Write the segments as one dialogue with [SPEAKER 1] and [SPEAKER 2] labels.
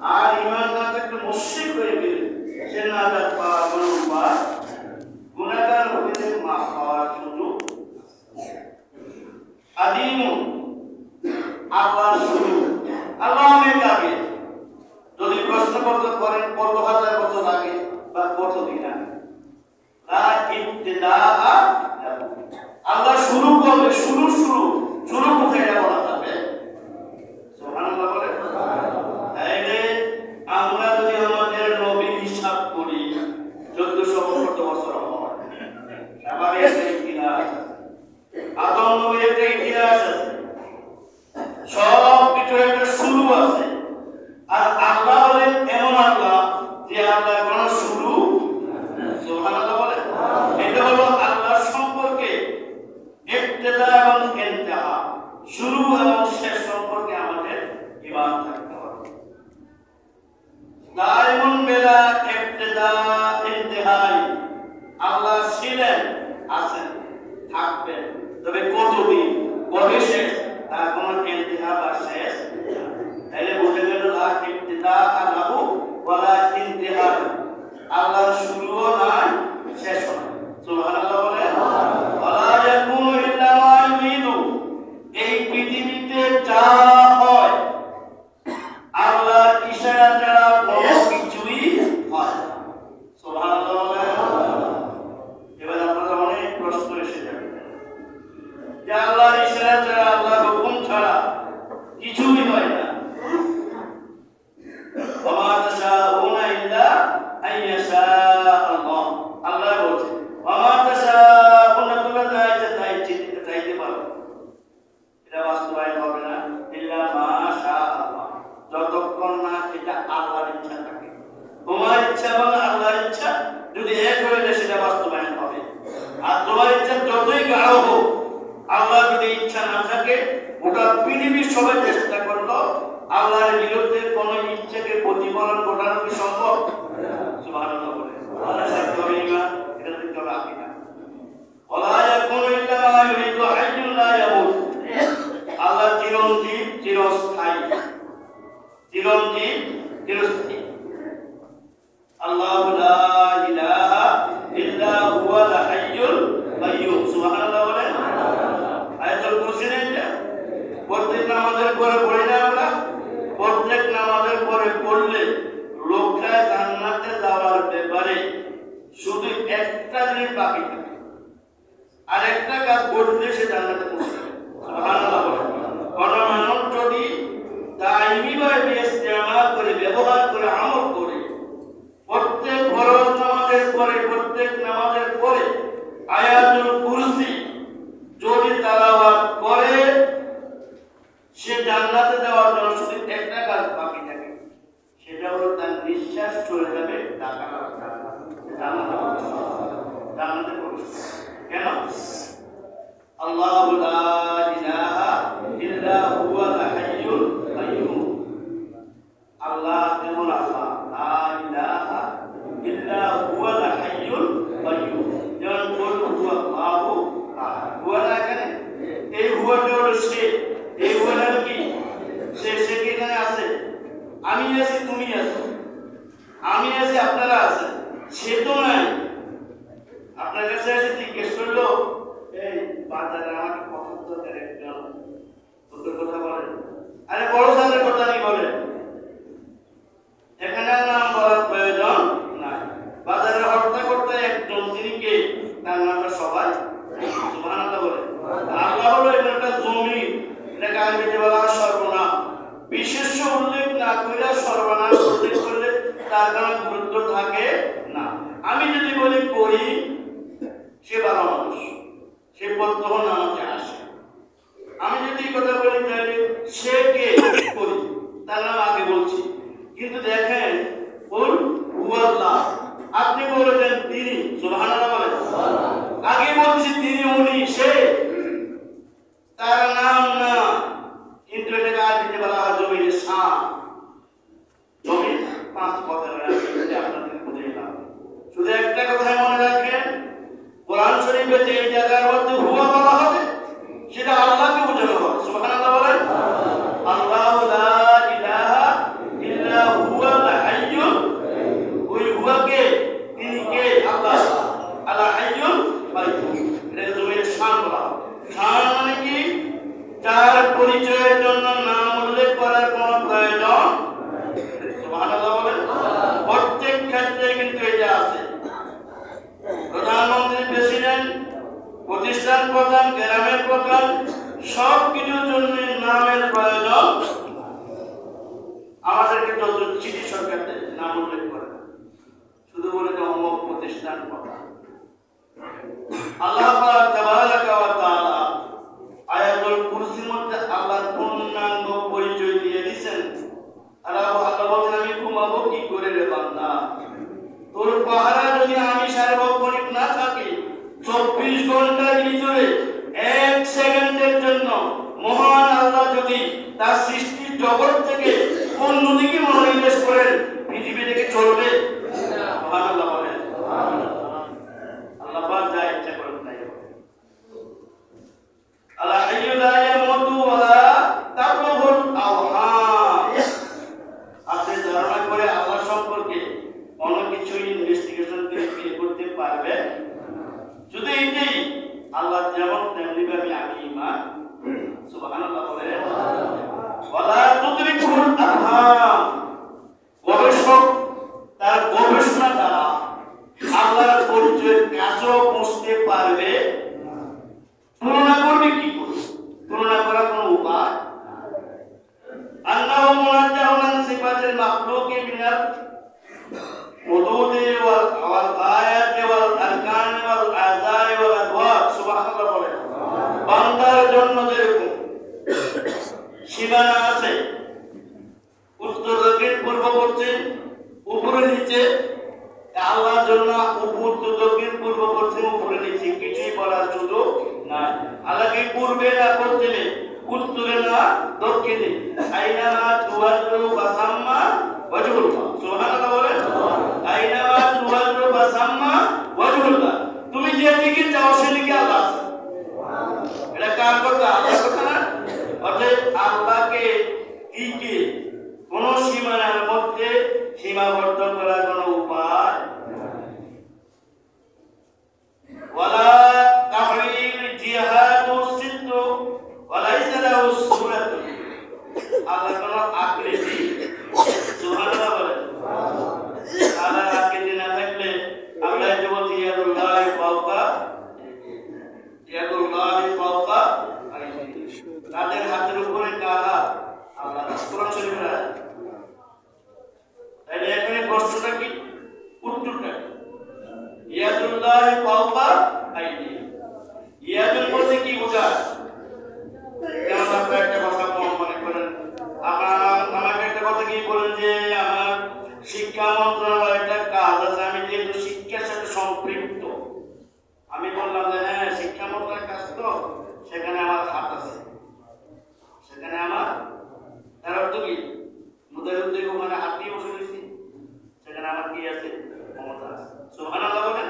[SPEAKER 1] আর ঈমান না থাকলে মুশরিক হয়ে গেলে সে নাজাত পাওয়ার উপায় গুনাহগার হইতে মাফ পাওয়ার সুযোগ আদিমুন আল্লাহর শুরু আল্লাহ অনেক আগে যদি প্রশ্নপত্র করেন কত হাজার বছর আগে বা কতদিন আগে লা ইবতিদাআ আল্লাহ শুরু করবে শুরু কোথায় বলা যাবে সুবহানাল্লাহ বলে তাইলে আমরা যদি আমাদের নবীর হিসাব করি 1400 বছর হয় আবার একটা ইতিহাস আদম নবীর একটা ইতিহাস আছে সব কিছু একটা শুরু আছে আর আল্লাহ হলেন এমন আল্লাহ যে আল্লাহর কোনো শুরু সুবহানাল্লাহ বলে এটা হলো আল্লাহর সম্পর্কে ইবতিদা এবং ইনতিহা শুরু এবং শেষ সম্পর্কে আমাদের ঈমান থাকতে হবে দাইমুন বিলা ইবতিদা ইনতিহাই আল্লাহ ছিলেন আছেন থাকবেন তবে কতদিন কবে শেষ তার কোনো ইনতিহা বা শেষ তাইলে বুঝে গেল লা ইবতিদা লাহু ওয়ালা ইনতিহা আল্লাহর শুরুও নাই শেষও নাই সুবহানাল্লাহ বলে ওয়ালা ইয়াকুনু ইল্লা মা ইউরিদু এই পৃথিবীতে যা হয় আল্লাহর ইশারা ছাড়া কোনো কিছুই হয় না সুবহানাল্লাহ বলে এবার আপনাদের অনেক প্রশ্ন এসে যাবে যে আল্লাহর ইশারা ছাড়া আল্লাহর হুকুম ছাড়া কিছুই হয় না ওয়া মা তাশাউনা ইল্লা আন ইয়াশা আল্লাহ আল্লাহ বলছে ওয়া মা তাশাউনা তোমরা চাইতে পারো এটা বাস্তবায়ন হবে না ইল্লা মা শা আল্লাহ যতক্ষণ না এটা আল্লাহর ইচ্ছা থাকে তোমার ইচ্ছা এবং আল্লাহর ইচ্ছা যদি এক হয়ে যায় সেটা বাস্তবায়ন হবে আর তোমার ইচ্ছা যতই গাঢ় হোক আল্লাহ যদি ইচ্ছা না থাকে ওটা পৃথিবীর সবাই চেষ্টা করলো আল্লাহর বিরুদ্ধে কোন ইচ্ছাকে প্রতিফলন ঘটানো কি সম্ভব সুবহানাল্লাহ বলে এটা দেখতে হবে আকীদা ওয়ালা ইয়াকুনু ইল্লা মা ইউরিদু হাইয়ুন লা ইয়ামুত আল্লাহ চিরঞ্জীব চিরস্থায়ী আল্লাহু লা ইলাহা ইল্লা হুয়াল হাইয়ুল কাইয়্যুম সুবহানাল্লাহ বলে আয়াতুল কুরসি এটা প্রত্যেক নামাজের পরে পড়ি না আমরা প্রত্যেক নামাজের পরে পড়লে লোকটা জান্নাতে যাওয়ার ব্যাপারে শুধু একটা জিনিস বাকি থাকে আর একটা কাজ করলে সে জান্নাতে পৌঁছে যাবে সুবহানাল্লাহ বলে কোন মানুষ যদি দাইমি ভাবে ইস্তেমাল করে ব্যবহার করে আমল করে প্রত্যেক ফরজ নামাজের পরে প্রত্যেক নামাজের পরে আয়াতুল কুরসি যদি তেলাওয়াত করে সে জান্নাতে যাওয়ার জন্য শুধু একটা কাজ বাকি থাকে সেটা হলো তার নিঃশ্বাস চলে যাবে জান্নাতে প্রবেশ কেন আল্লাহু লা ইলাহা ইল্লা হুয়াল হাইয়ুল কাইয়্যুম আল্লাহ এমন আল্লাহ লা ইলাহা ইল্লা হুয়াল হাইয়ুল কাইয়্যুম যেমন বলবো আল্লাহু হুয়া না কেন এই হুয়াটা হলো সে এই হুয়াটা কি সে এখানে আছে আমি আছি তুমি আছো আমি আছি আপনারা আছেন সে তো নাই আপনার কাছে এসে জিজ্ঞেস করলো এই বাজারে আমাকে পছন্দ করে একজন তোর কথা বলেন আরে বড় সালের কথা নেই বলেন এখানে নাম বলার প্রয়োজন নাই বাজারে হত্যা করতে একজন তিনি কে তার নামটা সবাই সুবহানাল্লাহ বলে আল্লাহ হলো একটা জমি এটাকে আরবিতে বলা হয় সর্বনাম বিশেষ উল্লেখ না করে সর্বনাম উল্লেখ করলে তার কোনো গুরুত্ব থাকে না আমি যদি বলি করি সে ভালো মানুষ সে প্রত্যহ নামাজে আসে আমি যদি কথা বলি তাহলে সে কে করি তার নাম আগে বলছি কিন্তু দেখেন বল হুয়াল্লাহ আপনি বলেছেন তিনি সুবহানাল্লাহ বলেন আগে বলছি তিনি উনি সে তার নাম না কিন্তু এটাকে আরবিতে বলা হয় জমির শান জমির পাঁচ পদের আপনাদের বুঝাইলাম শুধু একটা কথা মনে রাখেন কোরআন শরীফে যে জায়গার মধ্যে হুয়া বলা হবে সেটা আল্লাহকে বোঝানো হবে সুবহানাল্লাহ বলেন আল্লাহু লা ইলাহা ইল্লা হু সুবহানাল্লাহ বলেন। প্রত্যেক ক্ষেত্রে কিন্তু এটা আছে। প্রধানমন্ত্রী, প্রেসিডেন্ট, প্রতিষ্ঠান প্রধান, গ্রামের প্রধান, সব কিছুর জন্য নামের প্রয়োজন। আমাদেরকে যত চিঠি সরকার দেয় নাম উল্লেখ করে, শুধু বলে যে অমুক প্রতিষ্ঠান প্রধান। আল্লাহ পাক তাবারাকা ওয়া তাআলা আয়াতুল কুরসির মধ্যে আল্লাহর পূর্ণাঙ্গ পরিচয় দিয়ে দিয়েছেন। আল্লাহ বলেন, আমি ঘুমাবো কি করে রে বান্দা? তোর পাহারা যদি আমি সার্বক্ষণিক না থাকি, 24 ঘন্টার ভিতরে 1 সেকেন্ডের জন্য মহান আল্লাহ যদি তার সৃষ্টির জগৎ থেকে অন্যদিকে মনোনিবেশ করেন, পৃথিবী থেকে চলবে? সুবহানাল্লাহ বলেন। আল্লাহ পাক যা ইচ্ছা করেন তাই হবে। আল্লাহ হাইয়্যু লা ইয়ামুতু ওয়া লা তাবলুগুল আওহাম। আপনি ধারণা করে আল্লাহ সম্পর্কে কোনো কিছু ইনভেস্টিগেশন করতে পারবেন? শুধু এইটাই, আল্লাহ যেমন তেমনি ভাবে আমি ঈমান। সুবহানাল্লাহ বলেন। ওয়ালা তুদরিকুল আরহাম। গবেষক তার গবেষণা দ্বারা আল্লাহর পরিচয়ের কাছেও পৌঁছতে পারবে। তুলনা করবে কি করে? তুলনা করার কোনো উপায়? আল্লাহু মুনাজ্জাহুন আন সিফাতিল মাখলুকি মিনাল হুদুদি ওয়াল আয়াতি ওয়াল আরকান ওয়াল আযাই ওয়াল আদওয়াত। সুবহানাল্লাহ বলেন। বান্দার জন্য যেরকম সীমানা আছে, উত্তর দক্ষিণ পূর্ব পশ্চিম উপরে নিচে, আল্লাহর জন্য উত্তর দক্ষিণ পূর্ব পশ্চিম উপরে নিচে কিছুই বলার সুযোগ নাই। আল্লাহকে পূর্বে না পশ্চিমে, উত্তরে না দক্ষিণে, আইনামা তুওয়াল্লু ফাসাম্মা ওয়াজহুল্লাহ। সুবহানাল্লাহ বলেন। আইনামা তুওয়াল্লু ফাসাম্মা ওয়াজহুল্লাহ। তুমি যেদিকে যাও সেদিকে আল্লাহ আছে। এটা কার কথা? আল্লাহর কথা না? অতএব আল্লাহকে দিকে কোন সীমানার মধ্যে সীমাবদ্ধ করার কোন উপায়। ওয়ালা তাহরিম জিহাদু সিদ্দু ওয়ালাইসা লাহু সূরাতু। আল্লাহ কোন আকৃতি। সুবহানাল্লাহ বলেন। আল্লাহ আকৃতি না থাকলে আমরা যে বলছি ইয়াদুল্লাহি ফাওকা তাদের হাতের উপরে কার হাত? আল্লাহ। কোরআন শরীফে তাহলে এখানে প্রশ্নটা কি? উত্তরটা ইয়াদুল্লাহি ফাওকা আইদি। ইয়াদুল বলতে কি বোঝায়? যেমন আপনি একটা কথা মনে করেন, আমাকে একটা কথা কি বলেন যে আমার শিক্ষা মন্ত্রণালয়ের একটা কাজ আছে, আমি যেহেতু শিক্ষার সাথে সম্পৃক্ত, আমি বললাম যে হ্যাঁ শিক্ষা মন্ত্রণালয়ের কাজ তো, সেখানে আমার হাত আছে, সেখানে আমার, তার অর্থ কি? মুদার উদ্যোগ মানে হাত দিয়ে বসে দিয়েছি, সেখানে আমার কি আছে? ক্ষমতা আছে। সুবহানাল্লাহ বলেন।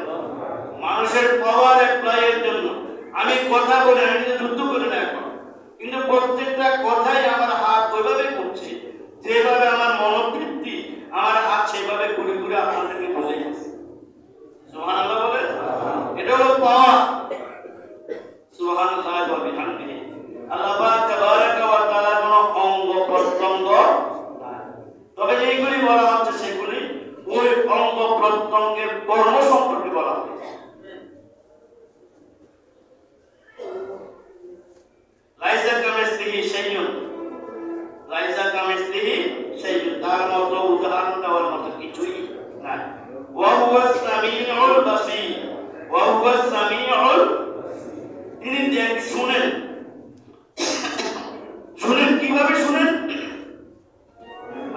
[SPEAKER 1] মানুষের পাওয়ার অ্যাপ্লাইয়ের জন্য আমি কথা বলে, আমি যদি যুদ্ধ করি না এখন, কিন্তু প্রত্যেকটা কথাই আমার হাত ওইভাবে করছে, যেভাবে আমার মনোবৃত্তি, আমার হাত সেভাবে ঘুরে ঘুরে আপনাদেরকে বোঝাই গেছে। সুবহানাল্লাহ বলেন। এটা হলো পাওয়ার। সুবহানাল্লাহ ওয়া বিহামদিহি। আল্লাহ পাক তাবারাকা ওয়া তাআলা কোন অঙ্গ প্রত্যঙ্গ নাই, তবে যেগুলি বলা হচ্ছে সেগুলি ওই অঙ্গ প্রত্যঙ্গের কর্ম সম্পর্কে বলা হচ্ছে। লাইসা কামিসলিহি শাইউন, লাইসা কামিসলিহি শাইউন, তার মতো উদাহরণ দেওয়ার মতো কিছুই নাই। ওয়া হুয়াস সামিউল বাসীর, ওয়া হুয়াস সামিউল, তিনি শুনেন। শুনেন কিভাবে শুনেন?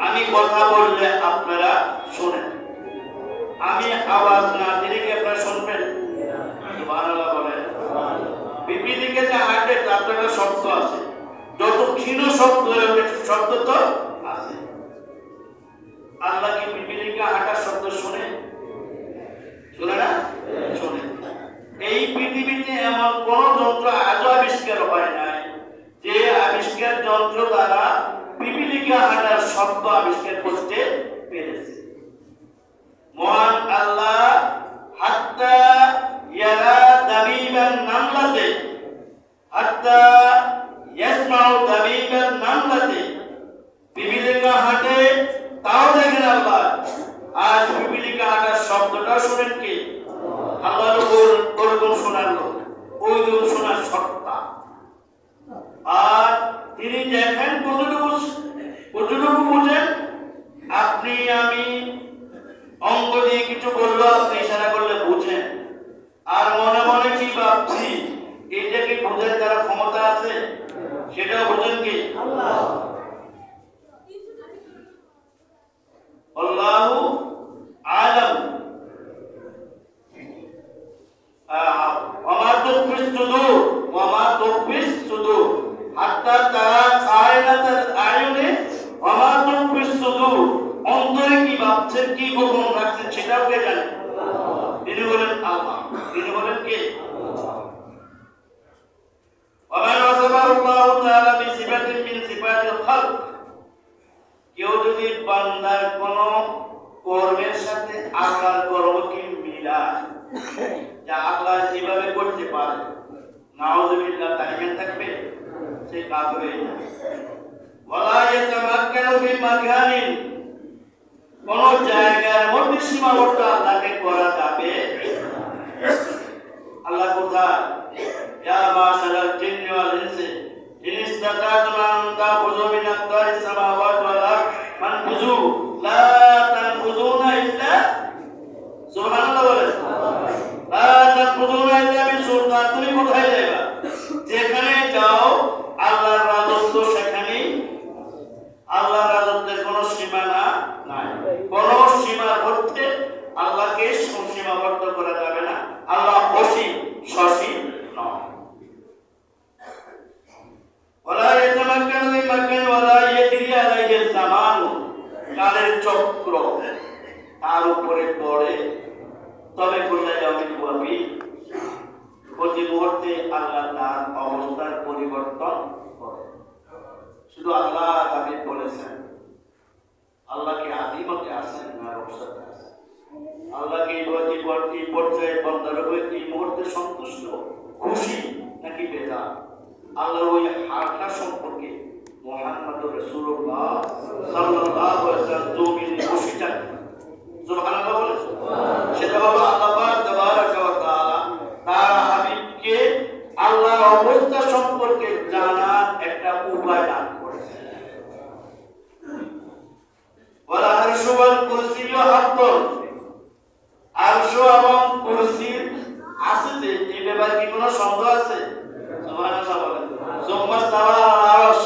[SPEAKER 1] আমি কথা বললে আপনারা শুনেন, আমি আওয়াজ না দিলে কি আপনারা শুনবেন? সুবহানাল্লাহ বলেন। বিপিদিকে যে হাঁটে তার তো একটা শব্দ আছে, যত ক্ষীণ শব্দ শব্দ তো আছে। আল্লাহ কি বিপিদিকে হাঁটার শব্দ শুনে? শুনে না? শুনে। এই পৃথিবীতে এমন কোন যন্ত্র আজও আবিষ্কার হয় নাই যে আবিষ্কার যন্ত্র দ্বারা পিপিলিকা হাঁটার শব্দ আবিষ্কার করতে পেরেছে। মহান আল্লাহ হাত্তা ইয়ারা দাবিবান নামলাতে, হাত্তা ইয়াসমাউ দাবিবান নামলাতে, পিপিলিকা হাঁটে তাও দেখেন আল্লাহু আলাম ওয়া মা তুখফিস সুদূর ওয়া মা তুখফিস সুদূর হাত্তা তারা কায়নাতুল আয়ুনে ওয়া মা তুখফিস সুদূর অন্তরে কি ভাবছেন কি গোপন রাখছেন সেটাও কে জানে তিনি বলেন আল্লাহ তিনি বলেন কে ওয়া মান ওয়াসাফাল্লাহু তাআলা বিসিফাতিন মিন সিফাতিল খালক কেউ যদি বান্দার কোন কর্মের সাথে আল্লাহর কর্মকে মিলায় যা আল্লাহ যেভাবে করতে পারে নাউযুবিল্লাহ তালিমান থাকবে সে কাফের হয়ে যাবে ওয়ালা ইয়াতামাক্কানু বিমাকানিন কোন জায়গার মধ্যে সীমাবদ্ধ আল্লাহকে করা যাবে আল্লাহ কোথায় ইয়া মাশারাল জিন্নি ওয়াল ইনসি ইন ইসতাতাতুম আন তাখুযু মিন আকতারিস সামাওয়াতি ওয়াল আরদ ফানফুযু লা তানফুযুনা ইল্লা সুবহানাল্লাহ বলেন লা তানফুযুনা ইল্লা বিসুলতান তুমি কোথায় যাবে যেখানে যাও আল্লাহর রাজত্ব সেখানেই আল্লাহর রাজত্বের কোনো সীমানা নাই কোন সীমার মধ্যে আল্লাহকে সীমাবদ্ধ করা যাবে না আল্লাহ অসীম সসীম নয় ওয়ালা ইয়াতামাক্কানু বিমাকান ওয়ালা ইয়াজরি আলাইহি জামান কালের চক্র তার উপরে পড়ে তবে কোথায় যাবে ওয়াবি প্রতি মুহূর্তে আল্লাহ তার অবস্থার পরিবর্তন করে শুধু আল্লাহ তাকে বলেছেন আল্লাহকে আদিমতে আসেন না রক্ষাতে আসেন আল্লাহকে এই পর্যায়ে বান্দার উপরে এই মুহূর্তে সন্তুষ্ট খুশি নাকি বেজার আল্লাহর ওই হালকা সম্পর্কে মুহাম্মদুর রাসূলুল্লাহ সাল্লাল্লাহু আলাইহি ওয়াসাল্লাম জমিনে খুশি থাকেন সুবহানাল্লাহ বলেন সেটা হলো আল্লাহ পাক তাবারাকা ওয়া তাআলা তার হাবিবকে আল্লাহর অবস্থা সম্পর্কে জানার একটা উপায় দান করেছেন ওয়ালা আরশু ওয়াল কুরসিয়্যু হাক্কুন আরশ এবং কুরসির আছে যে এই ব্যাপারে কি কোনো সন্দেহ আছে সুবহানাল্লাহ বলেন সুম্মা ইস্তাওয়া আলা আরশ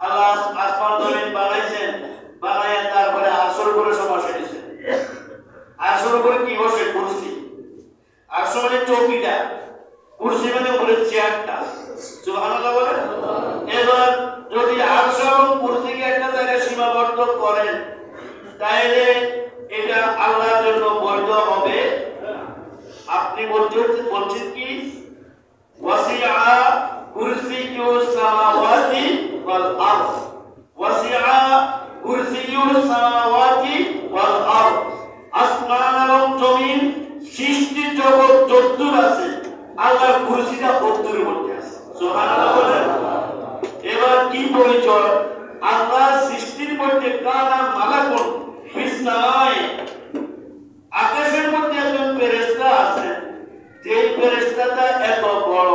[SPEAKER 1] আল্লাহ আসমান জমিন বানাইছেন বানায়া তারপরে আরশের উপরে বসেছেন আরশের উপরে কি বসে কুরসি আরশ মানে চৌকিটা কুরসি মানে উপরে চেয়ারটা সুবহানাল্লাহ বলেন এবার যদি আরশ এবং কুরসিকে একটা জায়গায় সীমাবদ্ধ করেন তাহলে এটা আল্লাহর জন্য বৈধ হবে আপনি বলছেন কি ওয়াসিআ কুরসিয়ুস সামাওয়াতি ওয়াল আরদ ওয়াসিআ কুরসিয়ুস সামাওয়াতি ওয়াল আরদ আসমান এবং জমিন সৃষ্টি জগৎ যতদূর আছে আল্লাহর কুরসিটা ততদূরের মধ্যে আছে সুবহানাল্লাহ বলেন এবার কি পরিচয় আল্লাহ সৃষ্টির মধ্যে কানা মালাকুন ফিসসামায়ে আকাশের মধ্যে একজন ফেরেশতা আছে যেই ফেরেশতাটা এত বড়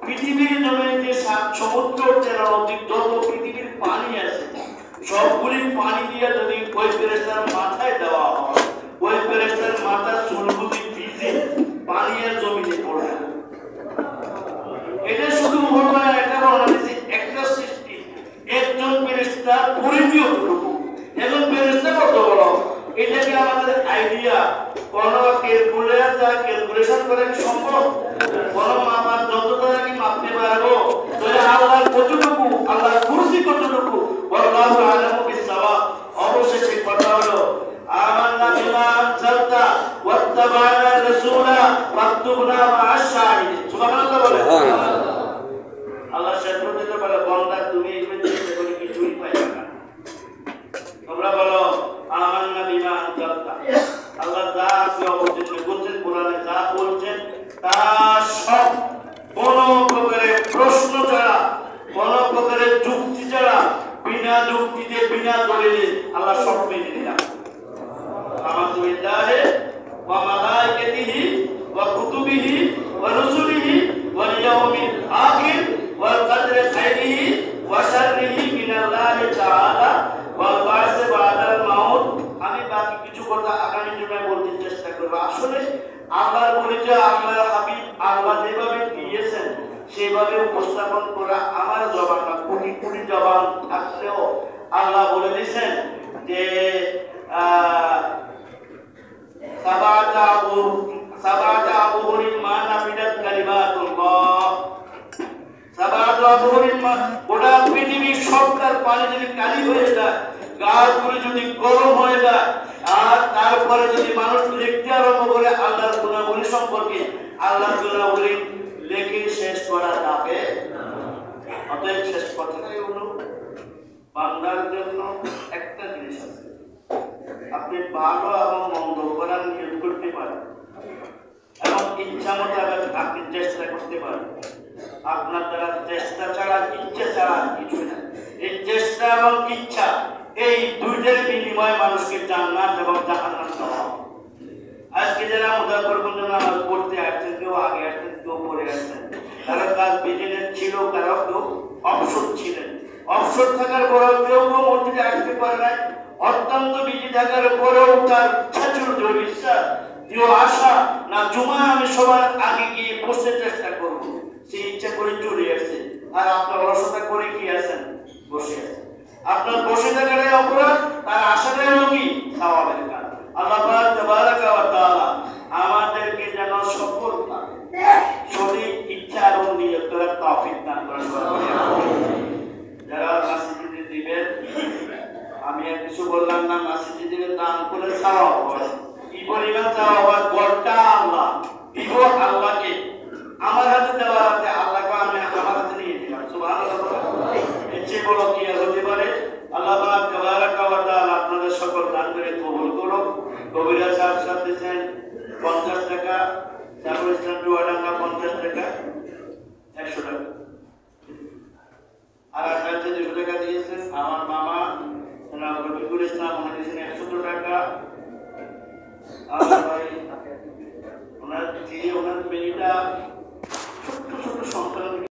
[SPEAKER 1] পৃথিবীর জমিনে যে সমুদ্র নদী যত পৃথিবীর পানি আছে সবগুলি পানি দিয়ে যদি ওই ফেরেশতার মাথায় দেওয়া হয় ওই ফেরেশতার মাথার চুলগুলি ভিজে পানি আর জমিনে পড়ে এটা শুধু ঘটনা একটা বলা হয়েছে একটা সৃষ্টি একজন ফেরেশতা পরিধি কতটুকু একজন ফেরেশতা কত বড় এটা কি আমাদের আইডিয়া কোন ক্যালকুলেশন করে কি সম্ভব কোন মাপার যন্ত্রটা কি মাপতে পারবো তাহলে আল্লাহর কতটুকু আল্লাহর কুরসি কতটুকু আল্লাহু আলামু বিসসাওয়াব অবশেষে কথা হলো আমান্না বিমা আনজালতা ওয়াত্তাবা'না রাসূলা ফাকতুবনা মা'আশ শাহিদিন সুবহানাল্লাহ বলে আল্লাহ শেখর দিতে পারে বান্দা তুমি এই করে কিছুই পাইবে না তোমরা বলো আমান্না বিমা আনজালতা আল্লাহ যা আপনি অবতীর্ণ করছেন কোরআনে যা বলছেন তা সব কোন প্রকারের প্রশ্ন ছাড়া কোন প্রকারের যুক্তি ছাড়া বিনা যুক্তিতে বিনা দলিলে আল্লাহ সব মেনে নিলেন আমাতু বিল্লাহি ওয়া মালাইকাতিহি ওয়া কুতুবিহি ওয়া রুসুলিহি ওয়াল ইয়াউমিল আখির ওয়াল কদরি খাইরিহি ওয়া শাররিহি মিনাল্লাহি তাআলা ওয়াল বা'স বা'দাল মাউত আমি বাকি কিছু কথা আগামী জুমায় বলতে চেষ্টা করব আসলে আল্লাহর পরিচয় আল্লাহর হাবিব আল্লাহ যেভাবে দিয়েছেন সেভাবে উপস্থাপন করা আমার জবান না কোটি কোটি জবান থাকলেও আল্লাহ বলে দিয়েছেন যে সাবাতা আবহুরিন মা নাফিদাত কালিমাতুল্লাহ, সাবাতা আবহুরিন মা, গোটা পৃথিবীর সবটার পানি যদি কালি হয়ে যায়, গাছগুলো যদি গরম হয়ে যায়, আর তারপরে যদি মানুষ লিখতে আরম্ভ করে আল্লাহর গুণাবলী সম্পর্কে, আল্লাহর গুণাবলী লেখে শেষ করা যাবে। অতএব শেষ কথাটাই হলো, বান্দার জন্য একটা জিনিস আছে, আপনি ভালো এবং মন্দ করার নিয়ত করতে পারেন এবং ইচ্ছা মোতাবেক আপনি চেষ্টা করতে পারেন। আপনার দ্বারা চেষ্টা ছাড়া, ইচ্ছা ছাড়া কিছু না। এই চেষ্টা এবং ইচ্ছা, এই দুইটার বিনিময়ে মানুষকে জান্নাত এবং জাহান্নাম দেওয়া। আজকে যারা মুজাফফর পর্যন্ত নামাজ পড়তে আসছেন, কেউ আগে আসছেন, কেউ পরে আসছেন, কারো কাজ বিজনেস ছিল, কারো কেউ অবসর ছিলেন। অবসর থাকার পরেও কেউ মসজিদে আসতে পারে নাই, অত্যন্ত বিজি থাকার পরেও তার ইচ্ছা ছিল, দৃঢ় বিশ্বাস, দৃঢ় আশা, না জুমায় আমি সবার আগে গিয়ে বসতে চেষ্টা করব, সেই ইচ্ছা করে চলে আসছে। আর আপনার অলসতা করে কি আছেন? বসে আছেন। আপনার বসে থাকার এই অপরাধ, তার আশাটাই হলো কি? সওয়াবের কাজ। আল্লাহ পাক তাবারাকা ওয়া তাআলা আমাদেরকে যেন সফলতা, সঠিক ইচ্ছা এবং নিয়ত করার তৌফিক দান করেন। যারা মসজিদে দিবেন, আমি আর কিছু বললাম না, মসজিদে দিলে দান করে সওয়াব হয়। কি পরিমাণ সওয়াব হয়? গোটা আল্লাহ দিব আল্লাহকে, আমার হাতে দেওয়া আছে, আল্লাহকে আমি আমার হাতে নিয়ে দিলাম। সুবহানাল্লাহ। এর চেয়ে বড় কি আর হতে পারে? আল্লাহ পাক তাবারাকা ওয়া তাআলা আপনাদের সকল দান করে কবুল করুন। কবিরা সাহেব সাহেব দিয়েছেন 50 টাকা, সাইফুল ইসলাম ডুয়াডাঙ্গা 50 টাকা, 100 টাকা, আর আপনার 200 টাকা দিয়েছেন। আমার মামা রফিকুল ইসলাম উনি দিয়েছেন 100 টাকা। আমার ভাই ওনার মেয়েটা